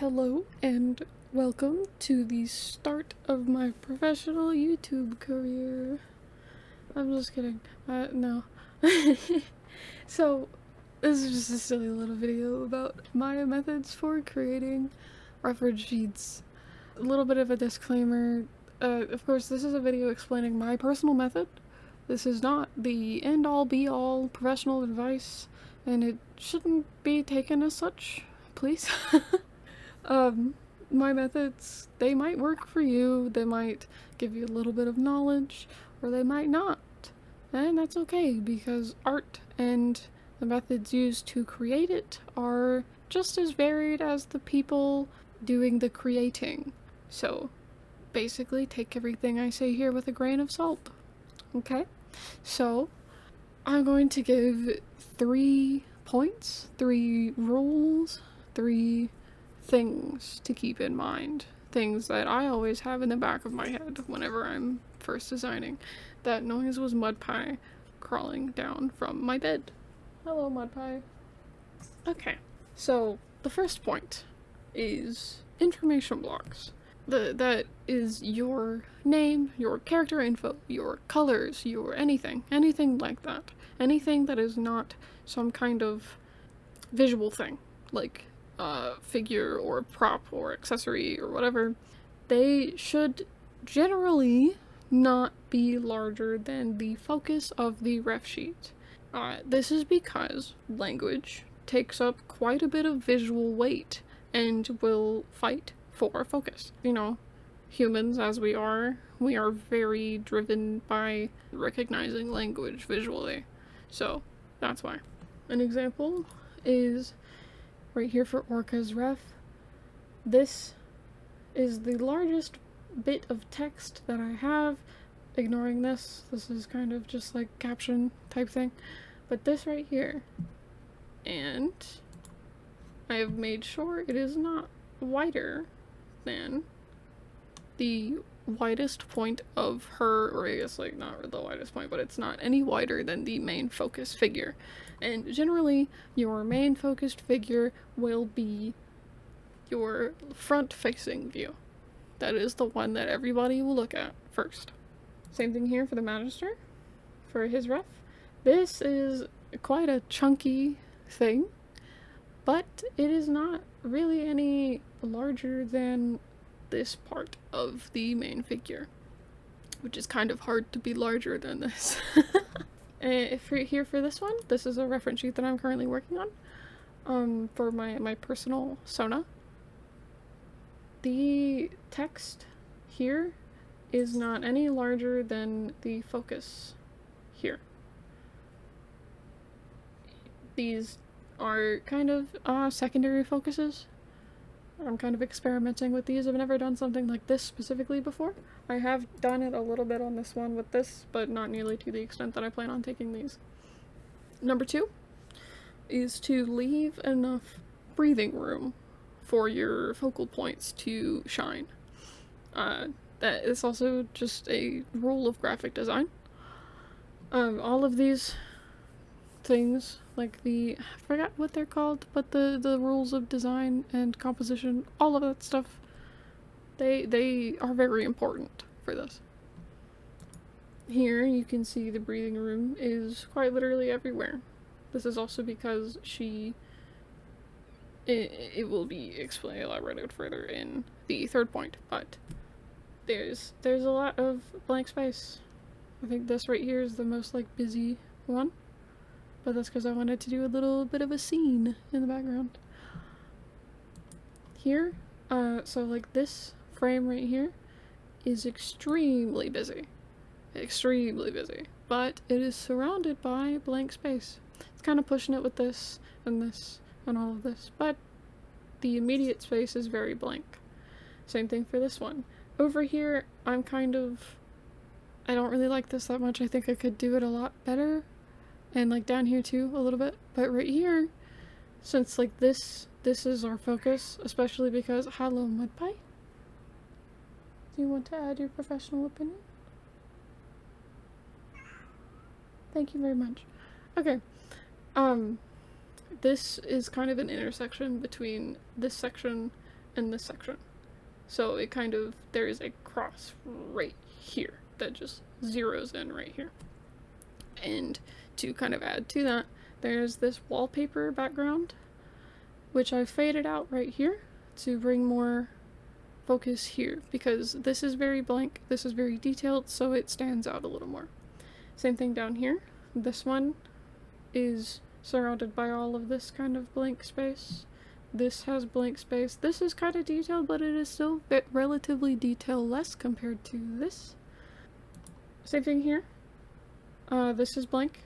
Hello and welcome to the start of my professional YouTube career. I'm just kidding. No. So, this is just a silly little video about my methods for creating reference sheets. A little bit of a disclaimer. Of course, this is a video explaining my personal method. This is not the end-all be-all professional advice, and it shouldn't be taken as such, please. My methods, they might work for you, they might give you a little bit of knowledge, or they might not. And that's okay, because art and the methods used to create it are just as varied as the people doing the creating. So, basically, take everything I say here with a grain of salt. Okay? So, I'm going to give 3 points, 3 rules, 3 things to keep in mind. Things that I always have in the back of my head whenever I'm first designing. That noise was Mudpie crawling down from my bed. Hello, Mudpie. Okay, so the first point is information blocks. That is your name, your character info, your colors, your anything like that. Anything that is not some kind of visual thing, like figure or prop or accessory or whatever, they should generally not be larger than the focus of the ref sheet. This is because language takes up quite a bit of visual weight and will fight for focus. You know, humans as we are very driven by recognizing language visually. So that's why. An example is right here for Orca's ref. This is the largest bit of text that I have. Ignoring this is kind of just like caption type thing. But this right here, and I have made sure it is not wider than the widest point of her, or I guess like not the widest point, but it's not any wider than the main focus figure. And generally, your main focused figure will be your front-facing view. That is the one that everybody will look at first. Same thing here for the Magister, for his ref. This is quite a chunky thing, but it is not really any larger than this part of the main figure, which is kind of hard to be larger than this. If you're here for this one, this is a reference sheet that I'm currently working on, for my personal Sona. The text here is not any larger than the focus here. These are kind of secondary focuses. I'm kind of experimenting with these. I've never done something like this specifically before. I have done it a little bit on this one with this, but not nearly to the extent that I plan on taking these. Number 2 is to leave enough breathing room for your focal points to shine. That is also just a rule of graphic design. All of these things, like I forgot what they're called, but the rules of design and composition, all of that stuff, they are very important for this. Here you can see the breathing room is quite literally everywhere. This is also because it will be elaborated further in the third point, but there's a lot of blank space. I think this right here is the most like busy one, but that's because I wanted to do a little bit of a scene in the background. Here, so like this frame right here is extremely busy, but it is surrounded by blank space. It's kind of pushing it with this and this and all of this, but the immediate space is very blank. Same thing for this one. Over here, I don't really like this that much. I think I could do it a lot better. And like down here too, a little bit. But right here, since like this is our focus, especially because, hello Mudpie. Do you want to add your professional opinion? Thank you very much. Okay. This is kind of an intersection between this section in this section. So it kind of, there is a cross right here that just zeroes in right here. And to kind of add to that, there's this wallpaper background, which I've faded out right here to bring more focus here, because this is very blank, this is very detailed, so it stands out a little more. Same thing down here. This one is surrounded by all of this kind of blank space. This has blank space. This is kind of detailed, but it is still relatively detail-less compared to this. Same thing here. This is blank.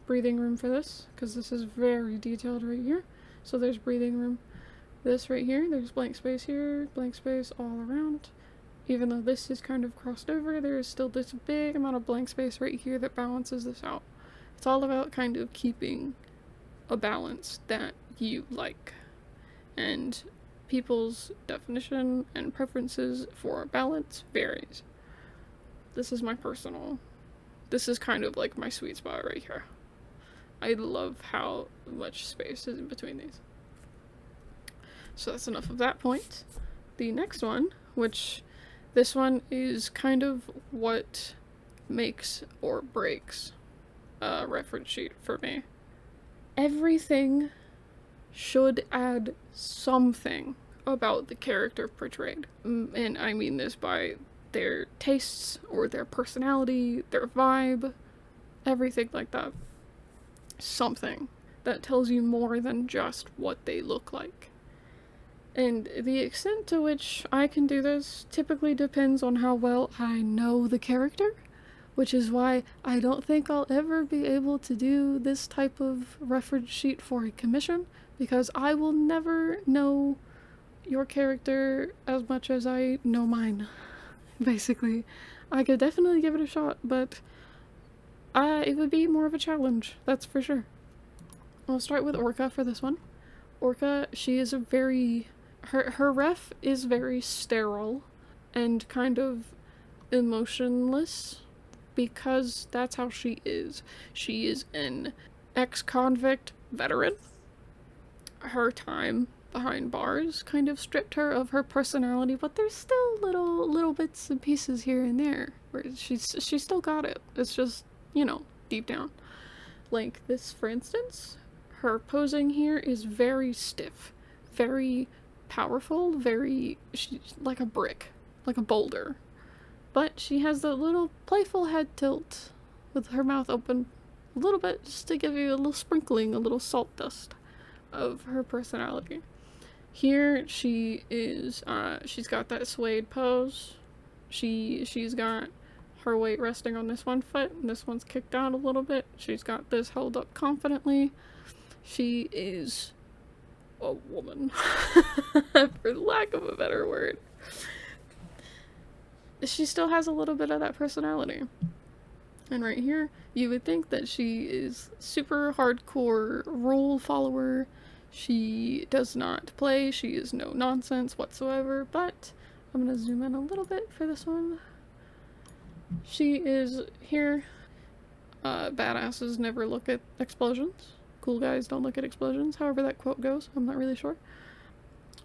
Breathing room for this, because this is very detailed right here. So there's breathing room. This right here, there's blank space here, blank space all around. Even though this is kind of crossed over, there is still this big amount of blank space right here that balances this out. It's all about kind of keeping a balance that you like. And people's definition and preferences for balance varies. This is my personal, this is kind of like my sweet spot right here. I love how much space is in between these. So that's enough of that point. The next one, which this one is kind of what makes or breaks a reference sheet for me. Everything should add something about the character portrayed. And I mean this by their tastes or their personality, their vibe, everything like that. Something that tells you more than just what they look like. And the extent to which I can do this typically depends on how well I know the character, which is why I don't think I'll ever be able to do this type of reference sheet for a commission, because I will never know your character as much as I know mine, basically. I could definitely give it a shot, but it would be more of a challenge, that's for sure. I'll start with Orca for this one. Orca, she is a very... Her ref is very sterile and kind of emotionless, because that's how she is. She is an ex-convict veteran. Her time behind bars kind of stripped her of her personality, but there's still little bits and pieces here and there where she's still got it. It's just, you know, deep down. Like this, for instance, her posing here is very stiff, very powerful, she's like a brick, like a boulder. But she has the little playful head tilt with her mouth open a little bit, just to give you a little sprinkling, a little salt dust of her personality. Here she is, she's got that suede pose. She's got her weight resting on this one foot, and this one's kicked out a little bit. She's got this held up confidently. She is a woman, for lack of a better word. She still has a little bit of that personality. And right here, you would think that she is super hardcore rule follower. She does not play, she is no nonsense whatsoever, but I'm gonna zoom in a little bit for this one. She is here. Badasses never look at explosions. Cool guys don't look at explosions, however that quote goes, I'm not really sure.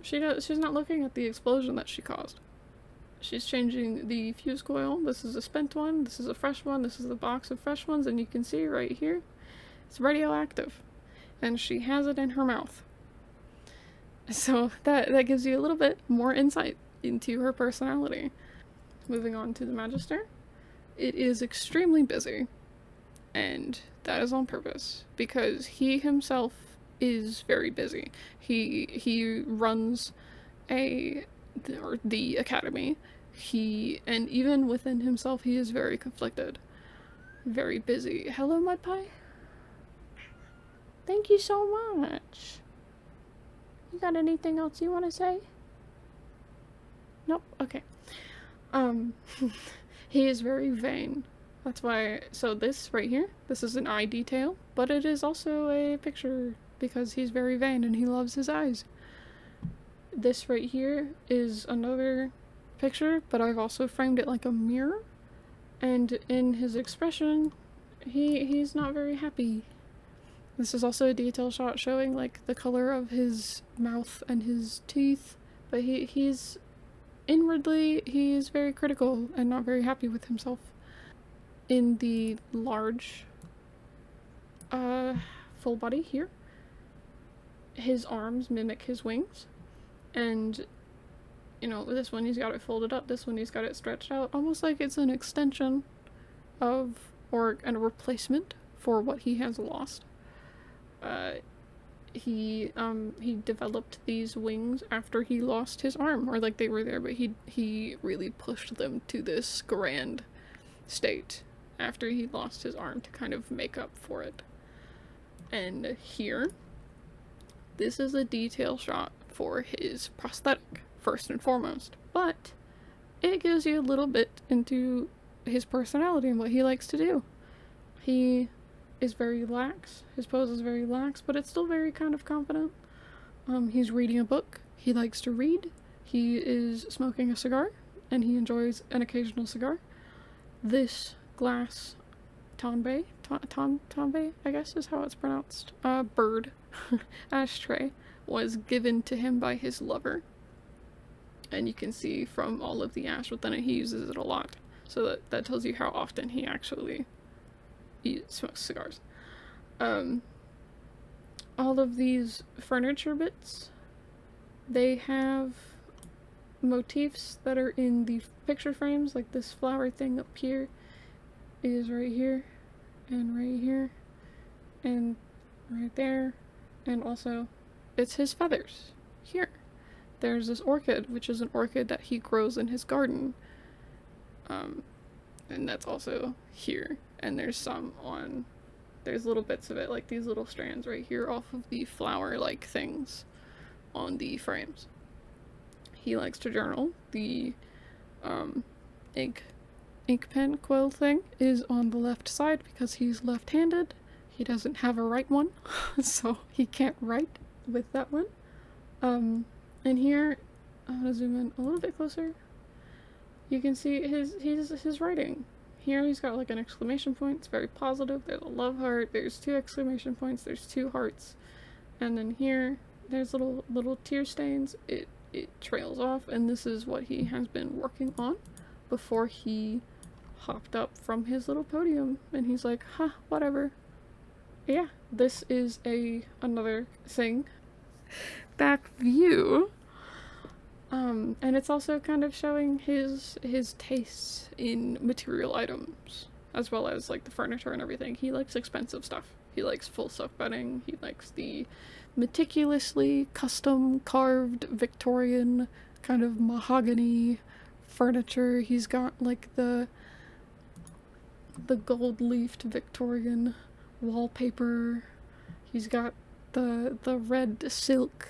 She's not looking at the explosion that she caused. She's changing the fuse coil. This is a spent one, this is a fresh one, this is a box of fresh ones, and you can see right here, it's radioactive. And she has it in her mouth. So that gives you a little bit more insight into her personality. Moving on to the Magister. It is extremely busy, and that is on purpose, because he himself is very busy. He runs the academy. And even within himself, he is very conflicted, very busy. Hello, Mud Pie. Thank you so much. You got anything else you want to say? Nope. Okay. He is very vain. That's why, so this right here, this is an eye detail, but it is also a picture because he's very vain and he loves his eyes. This right here is another picture, but I've also framed it like a mirror, and in his expression, he's not very happy. This is also a detail shot showing like the color of his mouth and his teeth, but he's inwardly, he is very critical and not very happy with himself. In the large full body here, his arms mimic his wings, and you know, this one he's got it folded up, this one he's got it stretched out, almost like it's an extension of, or and a replacement for what he has lost. He developed these wings after he lost his arm, or like they were there, but he really pushed them to this grand state after he lost his arm to kind of make up for it. And here, this is a detail shot for his prosthetic, first and foremost, but it gives you a little bit into his personality and what he likes to do. He is very lax, his pose is very lax, but it's still very kind of confident. He's reading a book, he likes to read, he is smoking a cigar, and he enjoys an occasional cigar. This glass tonbe, I guess is how it's pronounced, bird ashtray was given to him by his lover. And you can see from all of the ash within it, he uses it a lot. So that tells you how often he actually smokes cigars. All of these furniture bits, they have motifs that are in the picture frames, like this flower thing up here is right here, and right here, and right there, and also it's his feathers here. There's this orchid, which is an orchid that he grows in his garden, and that's also here. And there's there's little bits of it, like these little strands right here off of the flower-like things on the frames. He likes to journal. The ink pen quill thing is on the left side because he's left-handed. He doesn't have a right one, so he can't write with that one. And here, I'm gonna zoom in a little bit closer. You can see his writing. Here he's got like an exclamation point, it's very positive, there's a love heart, there's 2 exclamation points, there's 2 hearts. And then here, there's little tear stains, it trails off, and this is what he has been working on before he hopped up from his little podium, and he's like, huh, whatever. Yeah, this is another thing. Back view. And it's also kind of showing his tastes in material items, as well as like the furniture and everything. He likes expensive stuff. He likes full silk bedding. He likes the meticulously custom carved Victorian kind of mahogany furniture. He's got like the gold leafed Victorian wallpaper. He's got the red silk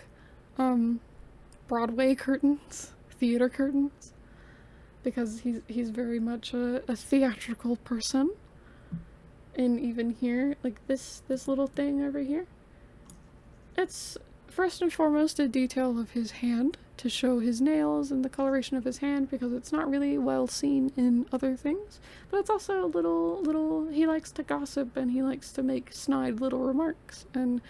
Broadway curtains, theater curtains, because he's very much a theatrical person. And even here, like this little thing over here, it's first and foremost a detail of his hand to show his nails and the coloration of his hand, because it's not really well seen in other things, but it's also a little he likes to gossip and he likes to make snide little remarks. And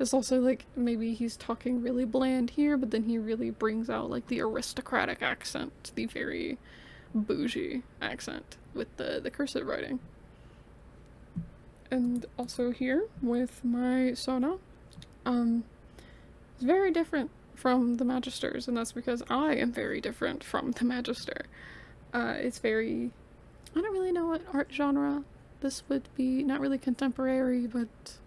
it's also like maybe he's talking really bland here, but then he really brings out like the aristocratic accent, the very bougie accent with the cursive writing. And also here with my Sona, it's very different from the Magisters, and that's because I am very different from the Magister. It's very, I don't really know what art genre this would be, not really contemporary, but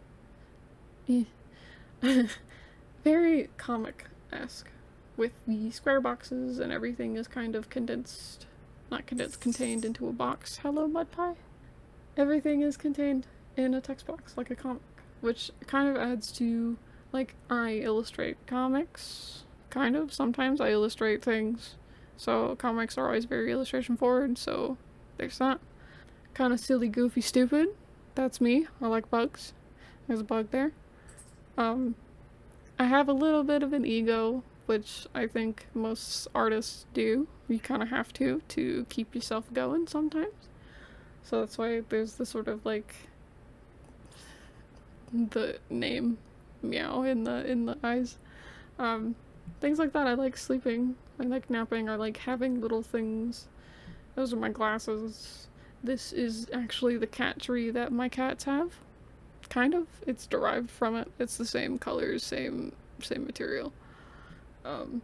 very comic-esque, with the square boxes and everything is kind of condensed, not condensed, contained into a box. Hello, Mud Pie? Everything is contained in a text box, like a comic, which kind of adds to, like, I illustrate comics, kind of. Sometimes I illustrate things, so comics are always very illustration forward, so there's that. Kind of silly, goofy, stupid. That's me. I like bugs. There's a bug there. I have a little bit of an ego, which I think most artists do. You kind of have to keep yourself going sometimes. So that's why there's the sort of like the name meow in the eyes. things like that. I like sleeping. I like napping. I like having little things. Those are my glasses. This is actually the cat tree that my cats have. Kind of. It's derived from it. It's the same colors, same material. Um,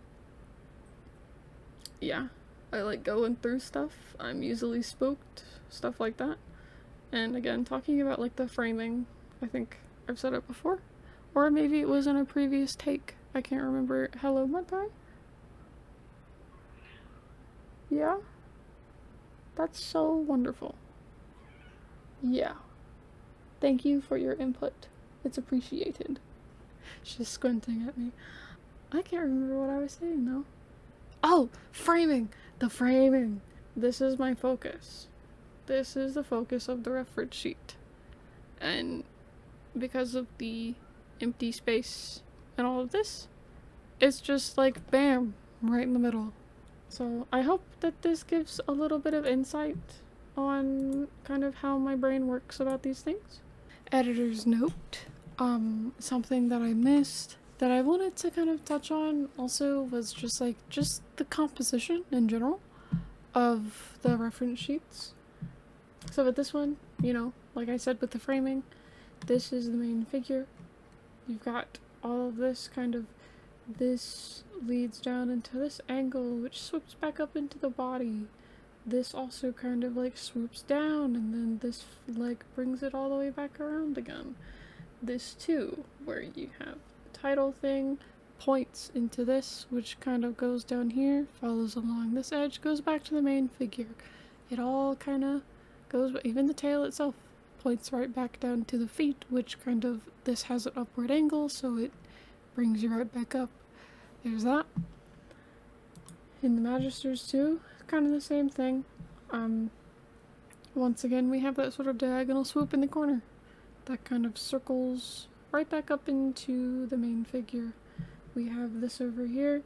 yeah. I like going through stuff. I'm easily spooked, stuff like that. And again, talking about like the framing, I think I've said it before. Or maybe it was in a previous take. I can't remember. Hello, Magpie? Yeah? That's so wonderful. Yeah. Thank you for your input. It's appreciated. She's squinting at me. I can't remember what I was saying though. Oh, framing! The framing! This is my focus. This is the focus of the reference sheet. And because of the empty space and all of this, it's just like bam, right in the middle. So I hope that this gives a little bit of insight on kind of how my brain works about these things. Editor's note. Something that I missed that I wanted to kind of touch on also was just the composition in general of the reference sheets. So with this one, you know, like I said with the framing, this is the main figure. You've got all of this this leads down into this angle, which swoops back up into the body. This also kind of like swoops down, and then this like brings it all the way back around again. This too, where you have the title thing, points into this, which kind of goes down here, follows along this edge, goes back to the main figure. It all kind of goes, even the tail itself points right back down to the feet, which kind of, this has an upward angle, so it brings you right back up. There's that. In the Magisters too, kind of the same thing. Once again, we have that sort of diagonal swoop in the corner that kind of circles right back up into the main figure. We have this over here.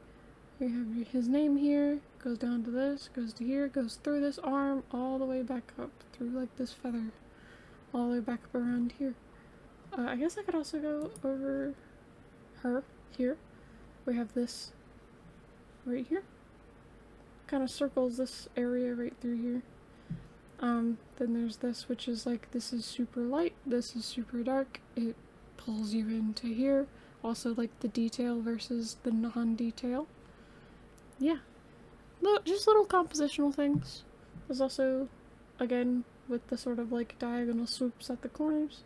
We have his name here, goes down to this, goes to here, goes through this arm, all the way back up through like this feather, all the way back up around here. I guess I could also go over her here. We have this right here. Kind of circles this area right through here. Then there's this, which is like, this is super light, this is super dark. It pulls you into here. Also like the detail versus the non-detail. Yeah. Just little compositional things. There's also, again, with the sort of like diagonal swoops at the corners.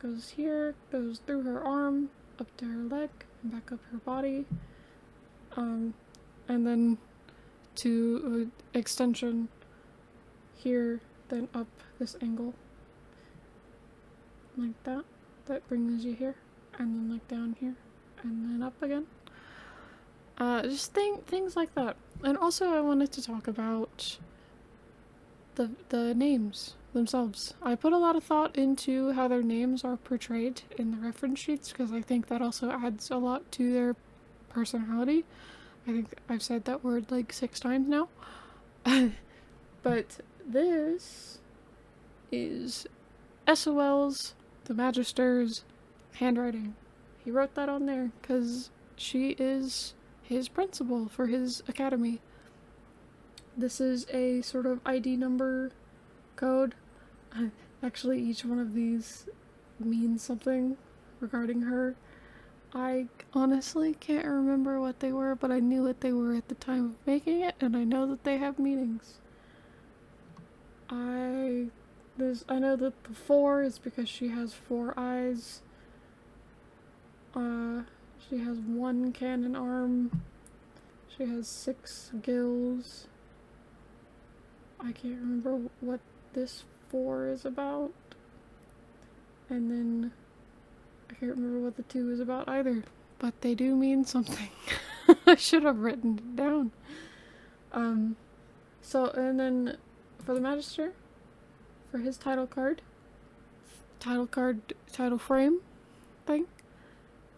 Goes here, goes through her arm, up to her leg, and back up her body. And then to extension here, then up this angle. Like that. That brings you here. And then like down here. And then up again. Just things like that. And also I wanted to talk about the names themselves. I put a lot of thought into how their names are portrayed in the reference sheets because I think that also adds a lot to their personality. I think I've said that word like 6 times now. But this is SOL's, the Magister's handwriting. He wrote that on there because she is his principal for his academy. This is a sort of ID number code. Actually, each one of these means something regarding her. I honestly can't remember what they were, but I knew what they were at the time of making it, and I know that they have meanings. I know that the 4 is because she has 4 eyes. She has 1 cannon arm. She has 6 gills. I can't remember what this 4 is about. And then I can't remember what the 2 is about either. But they do mean something. I should have written it down. So, and then for the Magister, for his title frame thing,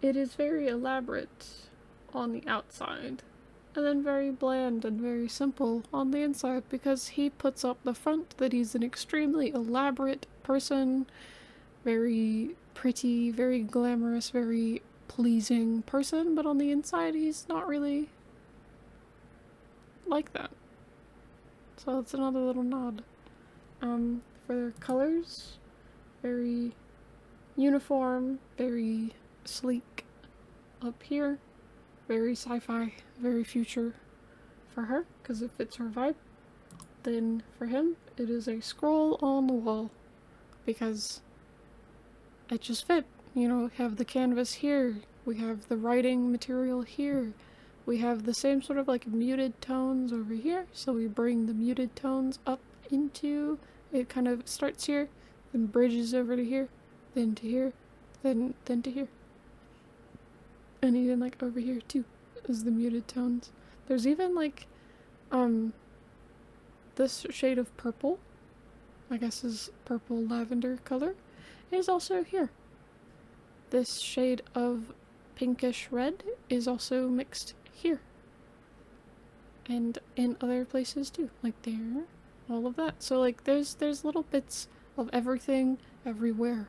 it is very elaborate on the outside, and then very bland and very simple on the inside, because he puts up the front that he's an extremely elaborate person, very pretty, very glamorous, very pleasing person, but on the inside he's not really like that. So it's another little nod. For their colors, very uniform, very sleek up here, very sci-fi, very future for her, because it fits her vibe. Then for him, it is a scroll on the wall, because it just fit. You know, we have the canvas here, we have the writing material here, we have the same sort of like muted tones over here, so we bring the muted tones up into, it kind of starts here, then bridges over to here, then to here, then to here. And even like over here too is the muted tones. There's even like this shade of purple, I guess is purple lavender color, is also here. This shade of pinkish red is also mixed here. And in other places too, like there, all of that. So like there's little bits of everything everywhere.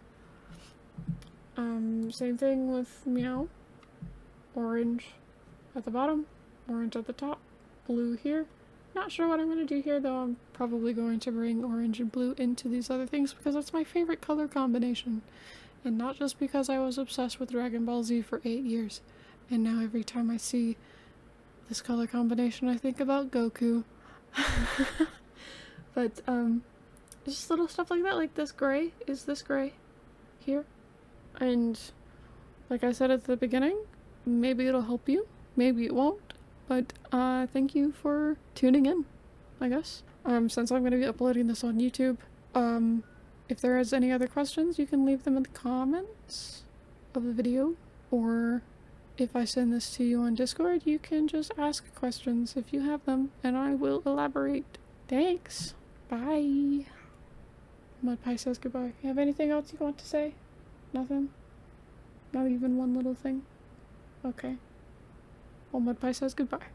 Same thing with Meow. Orange at the bottom, orange at the top, blue here. Not sure what I'm going to do here though. I'm probably going to bring orange and blue into these other things because that's my favorite color combination. And not just because I was obsessed with Dragon Ball Z for 8 years. And now every time I see this color combination I think about Goku. But just little stuff like that, like this gray is this gray here. And like I said at the beginning, maybe it'll help you, maybe it won't, but thank you for tuning in, I guess. Since I'm going to be uploading this on YouTube, if there is any other questions, you can leave them in the comments of the video, or if I send this to you on Discord, you can just ask questions if you have them, and I will elaborate. Thanks. Bye. Mudpie says goodbye. You have anything else you want to say? Nothing? Not even one little thing? Okay. Well, Mudpie says goodbye.